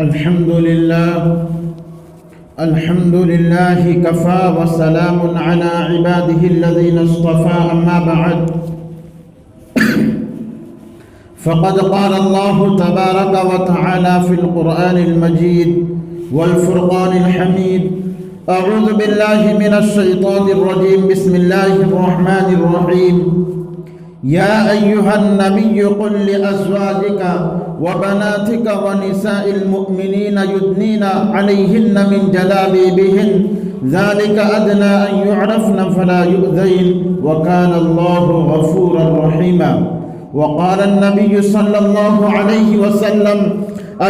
الحمد لله كفى وسلام على عباده الذين اصطفى أما بعد فقد قال الله تبارك وتعالى في القرآن المجيد والفرقان الحميد أعوذ بالله من الشيطان الرجيم بسم الله الرحمن الرحيم يا أيها النبي قل لأزواجك وبناتك ونساء المؤمنين يدنين عليهن من جلابيبهن ذلك أدنى أن يعرفن فلا يؤذين وكان الله غفورا رحيما وقال النبي صلى الله عليه وسلم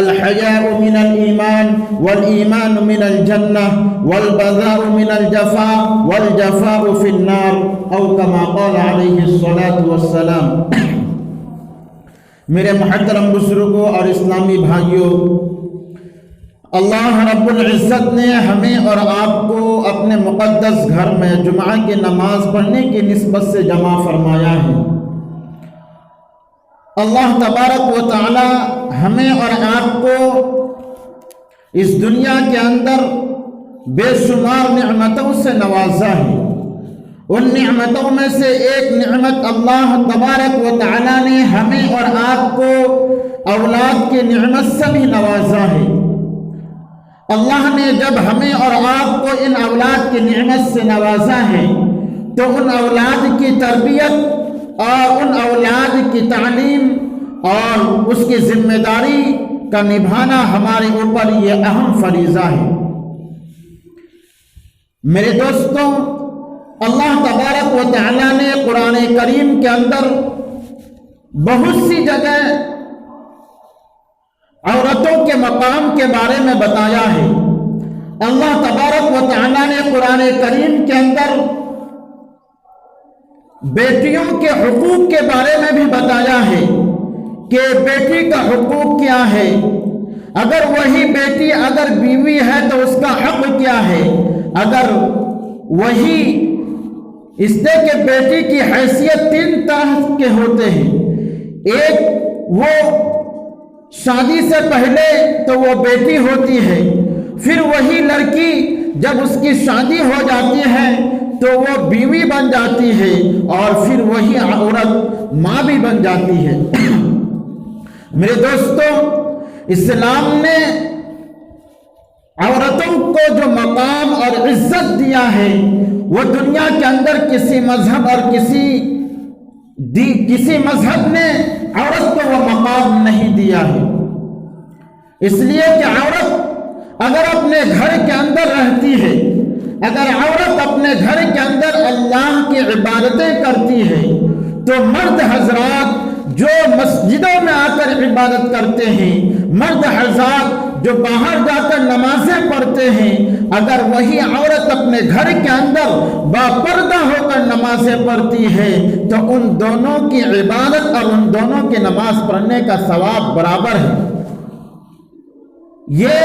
الحياء من الإيمان والإيمان من الجنة والبذاء من الجفاء والجفاء في النار أو كما قال عليه الصلاة والسلام۔ میرے محترم بزرگوں اور اسلامی بھائیوں، اللہ رب العزت نے ہمیں اور آپ کو اپنے مقدس گھر میں جمعہ کی نماز پڑھنے کی نسبت سے جمع فرمایا ہے۔ اللہ تبارک و تعالی ہمیں اور آپ کو اس دنیا کے اندر بے شمار نعمتوں سے نوازا ہے۔ ان نعمتوں میں سے ایک نعمت اللہ تبارک و تعالی نے ہمیں اور آپ کو اولاد کی نعمت سے بھی نوازا ہے۔ اللہ نے جب ہمیں اور آپ کو ان اولاد کی نعمت سے نوازا ہے تو ان اولاد کی تربیت اور ان اولاد کی تعلیم اور اس کی ذمہ داری کا نبھانا ہمارے اوپر یہ اہم فریضہ ہے۔ میرے دوستوں، اللہ تبارک و تعالی نے قرآن کریم کے اندر بہت سی جگہ عورتوں کے مقام کے بارے میں بتایا ہے۔ اللہ تبارک و تعالی نے قرآن کریم کے اندر بیٹیوں کے حقوق کے بارے میں بھی بتایا ہے کہ بیٹی کا حقوق کیا ہے، اگر وہی بیٹی اگر بیوی ہے تو اس کا حق کیا ہے، اگر وہی اس لیے کہ بیٹی کی حیثیت تین طرح کے ہوتے ہیں۔ ایک وہ شادی سے پہلے تو وہ بیٹی ہوتی ہے، پھر وہی لڑکی جب اس کی شادی ہو جاتی ہے تو وہ بیوی بن جاتی ہے، اور پھر وہی عورت ماں بھی بن جاتی ہے۔ میرے دوستوں، اسلام نے عورتوں کو جو مقام اور عزت دیا ہے وہ دنیا کے اندر کسی مذہب اور کسی مذہب نے عورت کو وہ مقام نہیں دیا ہے۔ اس لیے کہ عورت اگر اپنے گھر کے اندر رہتی ہے، اگر عورت اپنے گھر کے اندر اللہ کی عبادتیں کرتی ہے تو مرد حضرات جو مسجدوں میں آ کر عبادت کرتے ہیں، مرد حضرات جو باہر جا کر نمازیں پڑھتے ہیں، اگر وہی عورت اپنے گھر کے اندر باپردہ ہو کر نمازیں پڑھتی ہے تو ان دونوں کی عبادت اور ان دونوں کی نماز پڑھنے کا ثواب برابر ہے۔ یہ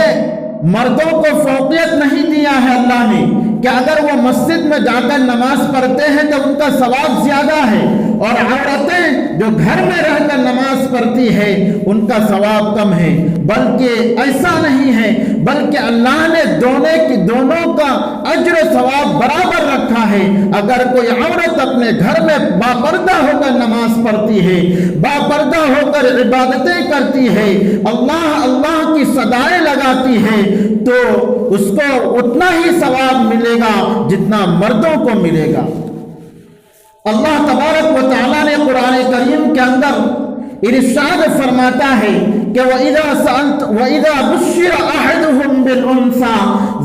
مردوں کو فوقیت نہیں دیا ہے اللہ نے کہ اگر وہ مسجد میں جا کر نماز پڑھتے ہیں تو ان کا ثواب زیادہ ہے، اور عورتیں جو گھر میں رہ کر نماز پڑھتی ہے ان کا ثواب کم ہے۔ بلکہ ایسا نہیں ہے، بلکہ اللہ نے دونوں کا اجر و ثواب برابر رکھا ہے۔ اگر کوئی عورت اپنے گھر میں باپردہ ہو کر نماز پڑھتی ہے، باپردہ ہو کر عبادتیں کرتی ہے، اللہ اللہ کی صدائیں لگاتی ہے تو اس کو اتنا ہی ثواب ملے گا جتنا مردوں کو ملے گا۔ اللہ تبارک و تعالی نے قرآن کریم کے اندر ارشاد فرماتا ہے کہ وَإِذَا بُشِّرَ أَحَدُهُمْ بِالْأُنثَىٰ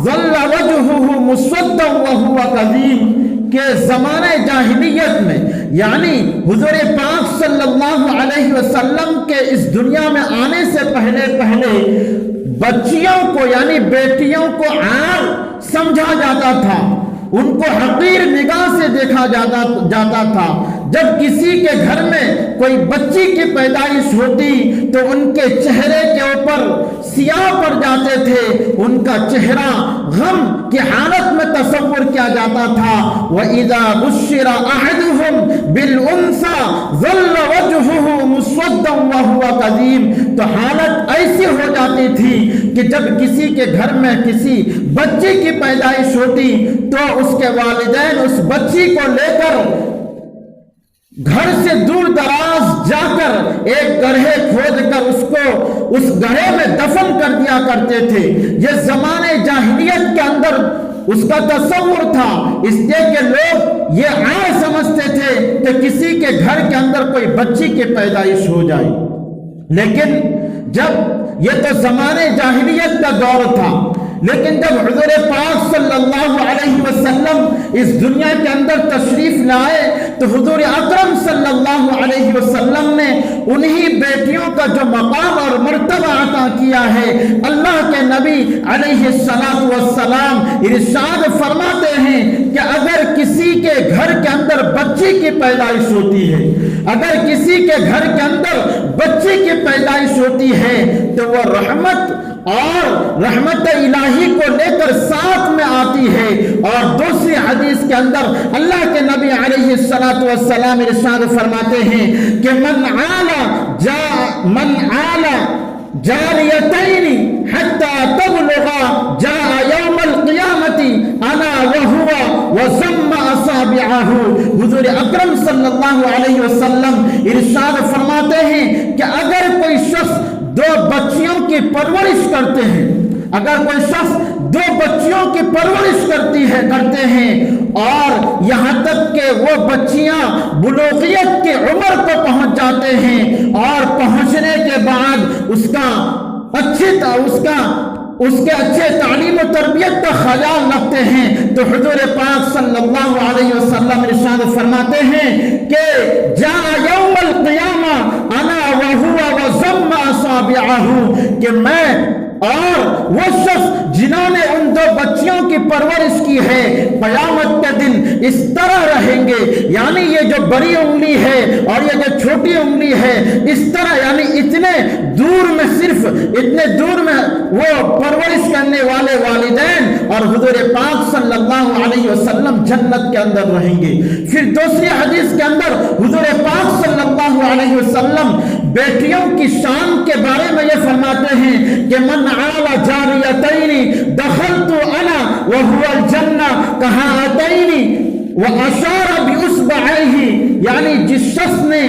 ظَلَّ وَجْهُهُ مُسْوَدًّا وَهُوَ كَظِيمٌ کہ زمانہ جاہلیت میں، یعنی حضور پاک صلی اللہ علیہ وسلم کے اس دنیا میں آنے سے پہلے بچیوں کو یعنی بیٹیوں کو عار سمجھا جاتا تھا، ان کو حقیر نگاہ سے دیکھا جاتا تھا۔ جب کسی کے گھر میں کوئی بچی کی پیدائش ہوتی تو ان کے چہرے کے اوپر سیاہ پڑ جاتے تھے، ان کا چہرہ غم کی حالت میں تصور کیا جاتا تھا۔ وَإِذَا بُشِّرَ أَحَدُهُمْ بِالْأُنثَىٰ ظَلَّ وَجْهُهُ مُسْوَدًّا وهو قدیم، تو حالت ایسی ہو جاتی تھی کہ جب کسی کے گھر میں کسی بچے کی پیدائش ہوتی تو اس کے والدین اس بچی کو لے کر گھر سے دور دراز جا کر ایک گڑھے کھود کر اس کو اس گڑھے میں دفن کر دیا کرتے تھے۔ یہ زمانے جاہلیت کے اندر اس کا تصور تھا، اس لیے کہ لوگ یہ عام سمجھتے تھے کہ کسی کے گھر کے اندر کوئی بچی کی پیدائش ہو جائے۔ لیکن جب یہ تو زمانے جاہلیت کا دور تھا، لیکن جب حضور پاک صلی اللہ علیہ وسلم اس دنیا کے اندر تشریف لائے تو حضور اکرم صلی اللہ علیہ وسلم نے انہی بیٹیوں کا جو مقام اور مرتبہ عطا کیا ہے، اللہ کے نبی علیہ السلام ارشاد فرماتے ہیں کہ اگر کسی کے گھر کے اندر بچی کی پیدائش ہوتی ہے، اگر کسی کے گھر کے اندر بچی کی پیدائش ہوتی ہے تو وہ رحمت اور رحمت الہی کو لے کر ساتھ میں آتی ہے۔ اور دوسری حدیث کے اندر اللہ کے نبی علیہ السلام ارشاد فرماتے ہیں کہ من عال جاریتین حتی تبلغا جاء یوم القیامت انا وهو وضم اصابعہ۔ حضور اکرم صلی اللہ علیہ وسلم ارشاد فرماتے ہیں کہ اگر کوئی شخص دو بچیوں کی پرورش کرتے ہیں، اگر کوئی شخص دو بچیوں کی پرورش کرتے ہیں اور یہاں تک کہ وہ بچیاں بلوغیت کی عمر کو پہنچ جاتے ہیں اور پہنچنے کے بعد اس کے اچھے تعلیم و تربیت کا خیال رکھتے ہیں، تو حضور پاک صلی اللہ علیہ وسلم ارشاد فرماتے ہیں کہ جاء یوم القیامہ انا وهو وضم اصابعہ، کہ میں اور وہ شخص جنہوں نے ان دو بچیوں کی پرورش کی ہے قیامت کے دن اس طرح رہیں گے، یعنی یہ جو بڑی انگلی ہے اور یہ جو چھوٹی انگلی ہے اس طرح، یعنی اتنے دور میں وہ پرورش کرنے والے والدین اور حضور پاک صلی اللہ علیہ وسلم جنت کے اندر رہیں گے۔ پھر دوسری حدیث کے اندر حضور پاک صلی اللہ علیہ وسلم بیٹیوں کی شان کے بارے میں یہ فرماتے ہیں کہ من عال جاریتین دخلت انا وهو الجنہ کہاتین واشار باصبعیہ، یعنی جس شخص نے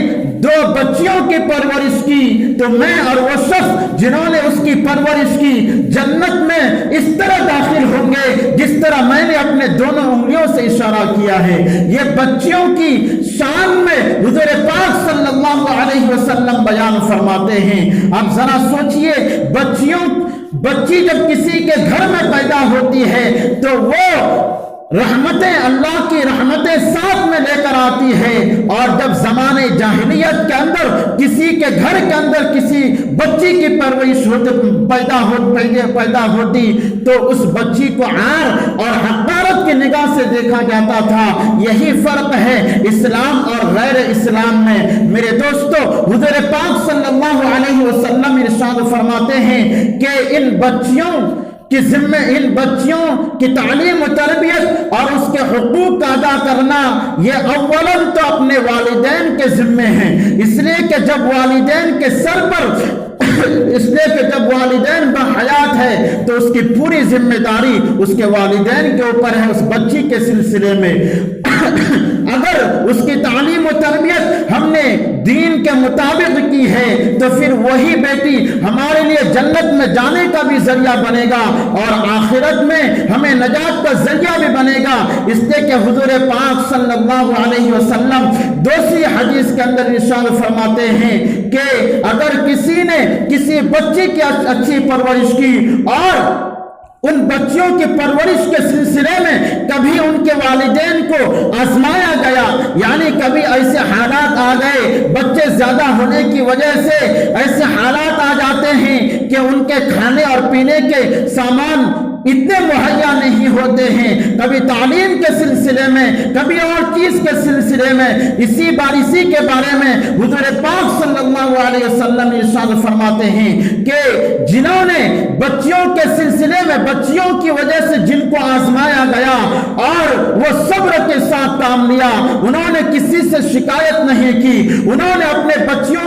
دو بچیوں کی پرورش کی تو میں اور وہ شخص جنہوں نے اس کی پرورش کی جنت میں اس طرح داخل ہوں گے جس طرح میں نے اپنے دونوں انگلیوں سے اشارہ کیا ہے۔ یہ بچیوں کی شان میں حضور پاک صلی اللہ علیہ وسلم بیان فرماتے ہیں۔ آپ ذرا سوچئے، بچی جب کسی کے گھر میں پیدا ہوتی ہے تو وہ رحمتیں، اللہ کی رحمتیں ساتھ میں لے کر آتی ہے، اور جب زمانے جاہلیت کے اندر کسی کے گھر کے اندر کسی بچی کی پرورش پیدا ہوتی تو اس بچی کو عار اور حقارت کی نگاہ سے دیکھا جاتا تھا۔ یہی فرق ہے اسلام اور غیر اسلام میں۔ میرے دوستو، حضور پاک صلی اللہ علیہ وسلم ارشاد فرماتے ہیں کہ ان بچیوں کی تعلیم و تربیت اور اس کے حقوق کا ادا کرنا یہ اولاً تو اپنے والدین کے ذمے ہیں، اس لیے کہ جب والدین کے سر پر جب والدین بحیات ہے تو اس کی پوری ذمہ داری اس کے والدین کے اوپر ہے اس بچی کے سلسلے میں۔ اگر اس کی تعلیم و تربیت ہم نے دین کے مطابق کی ہے تو پھر وہی بیٹی ہمارے لیے جنت میں جانے کا بھی ذریعہ بنے گا اور آخرت میں ہمیں نجات کا ذریعہ بھی بنے گا، اس لیے کہ حضور پاک صلی اللہ علیہ وسلم دوسری حدیث کے اندر ارشاد فرماتے ہیں کہ اگر کسی نے کسی بچے کی اچھی پرورش کی اور ان بچیوں کی پرورش کے سلسلے میں کبھی ان کے والدین کو آزمایا گیا، یعنی کبھی ایسے حالات آ گئے، بچے زیادہ ہونے کی وجہ سے ایسے حالات آ جاتے ہیں کہ ان کے کھانے اور پینے کے سامان اتنے مہیا نہیں ہوتے ہیں، کبھی تعلیم کے سلسلے میں، کبھی اور چیز کے سلسلے میں، اسی کے بارے میں حضور پاک صلی اللہ علیہ وسلم ارشاد فرماتے ہیں کہ جنہوں نے بچیوں کے سلسلے میں بچیوں کی وجہ سے جن کو آزمایا گیا اور وہ صبر کے ساتھ کام لیا، انہوں نے کسی سے شکایت نہیں کی، انہوں نے اپنے بچیوں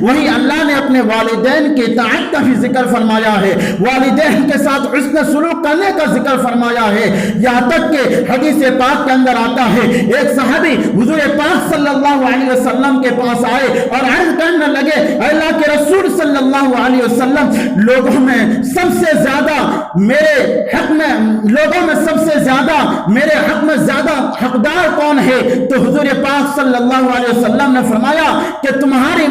وہی اللہ نے اپنے والدین کی اطاعت کا بھی ذکر فرمایا ہے، والدین کے ساتھ حسن سلوک کرنے کا ذکر فرمایا ہے، یہاں تک کہ حدیث پاک کے اندر آتا ہے ایک صحابی حضور پاک صلی اللہ علیہ وسلم کے پاس آئے اور عرض کرنے لگے اللہ کے رسول صلی اللہ علیہ وسلم لوگوں میں سب سے زیادہ میرے حق میں زیادہ حقدار کون ہے؟ تو حضور پاک صلی اللہ علیہ وسلم نے فرمایا کہ تمہاری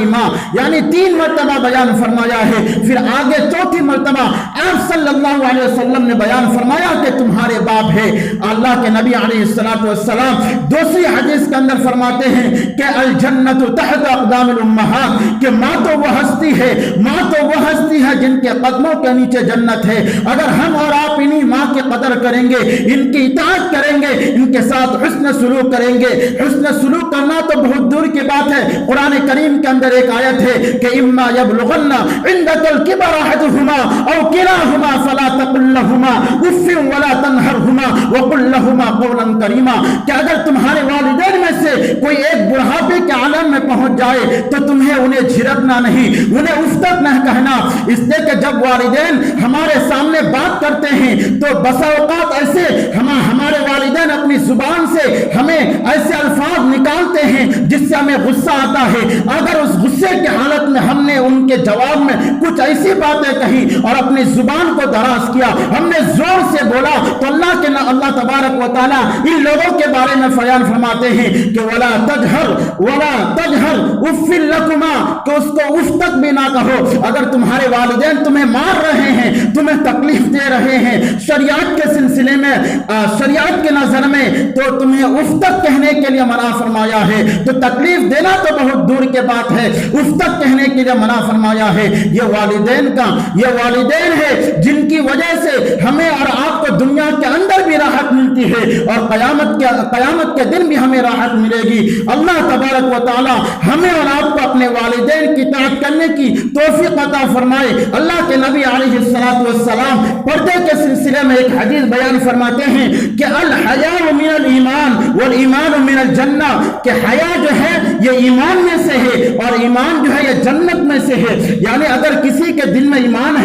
ماں، یعنی 3 مرتبہ بیان فرمایا ہے، پھر آگے 4تھی مرتبہ آپ صلی اللہ علیہ وسلم نے بیان فرمایا کہ تمہارے باپ ہے۔ اللہ کے نبی علیہ السلام دوسری حدیث کے اندر فرماتے ہیں کہ الجنت تحت اقدام الامہات، کہ ماں تو وہ ہستی ہے جن کے قدموں کے نیچے جنت ہے۔ اگر ہم اور آپ انہی ماں کی قدر کریں گے، ان کی اطاعت کریں گے، ان کے ساتھ حسن سلوک کریں گے، حسن سلوک کرنا تو بہت دور کی بات ہے، قرآن کریم کے اندر ایک آیت ہے کہ اما یبلغن عندک الکبر احدہما او کلاہما فلا تقل لہما اف ولا تنہرہما وقل لہما قولا کریما، کہ اگر تمہارے والدین میں سے کوئی ایک بڑھاپے کے عالم میں پہنچ جائے تو تمہیں انہیں جھڑکنا نہیں، انہیں اف تک نہ کہنا، اس لیے کہ جب والدین ہمارے سامنے بات کرتے ہیں تو بسا اوقات ایسے ہمارے والدین اپنی زبان سے ہمیں ایسے الفاظ نکالتے ہیں جس سے ہمیں غصہ آتا ہے، اگر اس غصے کی حالت میں ہم نے ان کے جواب میں کچھ ایسی باتیں کہی اور اپنی زبان کو دراز کیا، ہم نے زور سے بولا، تو اللہ تبارک و تعالی ان لوگوں کے بارے میں بیان فرماتے ہیں کہ ولا تجہر اف لکما، کہ اس کو اف تک بھی نہ کہو۔ اگر تمہارے والدین تمہیں مار رہے ہیں، تمہیں تکلیف دے رہے ہیں شریعت کے سلسلے میں، شریعت کے نظر میں، تو تمہیں اف تک کہنے کے لیے منع فرمایا ہے، تو تکلیف دینا تو بہت دور کے بات ہے، اف تک کہنے کے لیے منع فرمایا ہے۔ یہ والدین ہے جن کی وجہ سے ہمیں اور آپ کو دنیا کے اندر بھی راحت ملتی ہے اور قیامت کے دن بھی ہمیں راحت ملے گی۔ اللہ تبارک و تعالی ہمیں اور آپ کو اپنے والدین کی اطاعت کرنے کی توفیق عطا فرمائے۔ اللہ کے نبی علیہ السلام پردے کے سلسلے میں ایک حدیث بیان فرماتے ہیں کہ الحیاء من الایمان والایمان من الجنہ، کہ حیا جو ہے یہ ایمان میں سے ہے اور ایمان جو ہے یہ جنت میں سے ہے، یعنی اگر کسی کے دل میں ایمان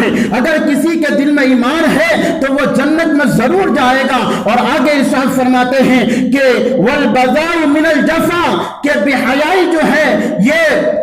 ہے تو وہ جنت میں ضرور جائے گا۔ اور آگے ارشاد فرماتے ہیں کہ والبذاء من الجفا، کہ بے حیائی جو ہے یہ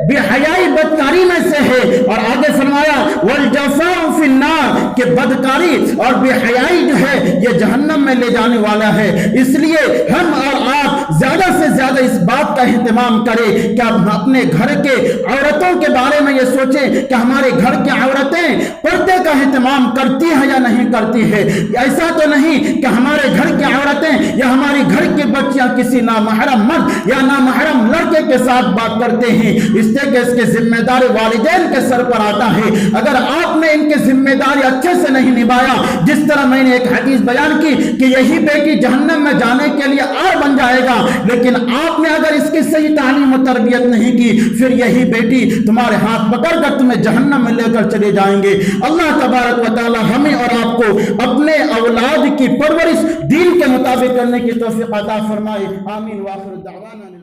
بے حیائی بدکاری میں سے ہے، اور آگے فرمایا والجفاء فی النار، کہ بدکاری اور بے حیائی جو ہے یہ جہنم میں لے جانے والا ہے۔ اس لیے ہم اور آپ زیادہ سے زیادہ اس بات کا اہتمام کریں کہ ہم اپنے گھر کے عورتوں کے بارے میں یہ سوچیں کہ ہمارے گھر کی عورتیں پردے کا اہتمام کرتی ہیں یا نہیں کرتی ہے۔ ایسا تو نہیں کہ ہمارے گھر کی عورتیں یا ہماری گھر کی بچیاں کسی نامحرم مرد یا نامحرم لڑکے کے ساتھ بات کرتے ہیں، اس لیے کہ اس کے ذمہ داری والدین کے سر پر آتا ہے۔ اگر آپ نے ان کی ذمہ داری اچھے سے نہیں نبھایا، جس طرح میں نے ایک حدیث بیان کی کہ یہی بیٹی جہنم میں جانے کے لیے آر بن جائے گا، لیکن آپ نے اگر اس کی صحیح تعلیم و تربیت نہیں کی، پھر یہی بیٹی تمہارے ہاتھ پکڑ کر تمہیں جہنم میں لے کر چلے جائیں گے۔ اللہ تبارک و تعالی ہمیں اور آپ کو اپنے اولاد کی پرورش دین کے مطابق کرنے کی توفیق عطا فرمائے۔ آمین۔ وآخر دعوانا